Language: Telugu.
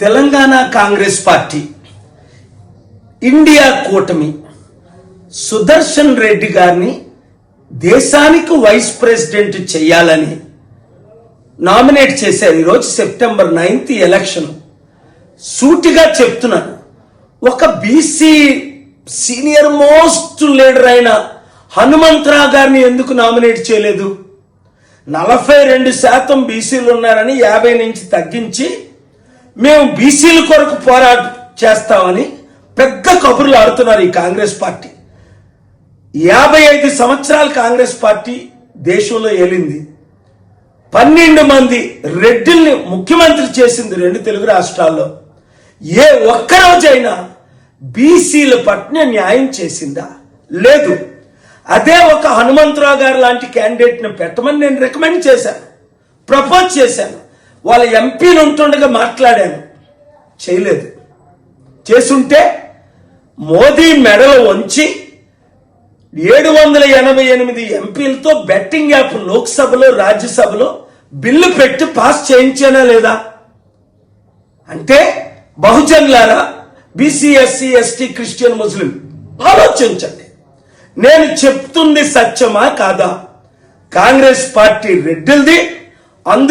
తెలంగాణ కాంగ్రెస్ పార్టీ ఇండియా కూటమి సుదర్శన్ రెడ్డి గారిని దేశానికి వైస్ ప్రెసిడెంట్ చేయాలని నామినేట్ చేశారు. ఈరోజు సెప్టెంబర్ 9th ఎలక్షన్. సూటిగా చెప్తున్నాను, ఒక బీసీ సీనియర్ మోస్ట్ లీడర్ అయిన హనుమంతరావు గారిని ఎందుకు నామినేట్ చేయలేదు? 42% బీసీలు ఉన్నారని 50 నుంచి తగ్గించి మేము బీసీల కొరకు పోరాటం చేస్తామని పెద్ద కబుర్లు ఆడుతున్నారు ఈ కాంగ్రెస్ పార్టీ. 55 సంవత్సరాలు కాంగ్రెస్ పార్టీ దేశంలో ఏలింది. 12 మంది రెడ్డిల్ని ముఖ్యమంత్రి చేసింది 2 తెలుగు రాష్ట్రాల్లో. ఏ ఒక్కరోజైనా బీసీల పట్ల న్యాయం చేసిందా? లేదు. అదే ఒక హనుమంతరావు గారు లాంటి క్యాండిడేట్ని పెట్టమని నేను రికమెండ్ చేశాను, ప్రపోజ్ చేశాను. వాళ్ళ ఎంపీలు ఉంటుండగా మాట్లాడాను, చేయలేదు. చేసుంటే మోదీ మెడలు వంచి 788 ఎంపీలతో బెట్టింగ్ యాప్ లోక్సభలో రాజ్యసభలో బిల్లు పెట్టి పాస్ చేయించానా లేదా? అంటే బహుజనులారా, బీసీ ఎస్సీ ఎస్టీ క్రిస్టియన్ ముస్లిం ఆలోచించండి. నేను చెప్తుంది సత్యమా కాదా? కాంగ్రెస్ పార్టీ రెడ్డిల్ది,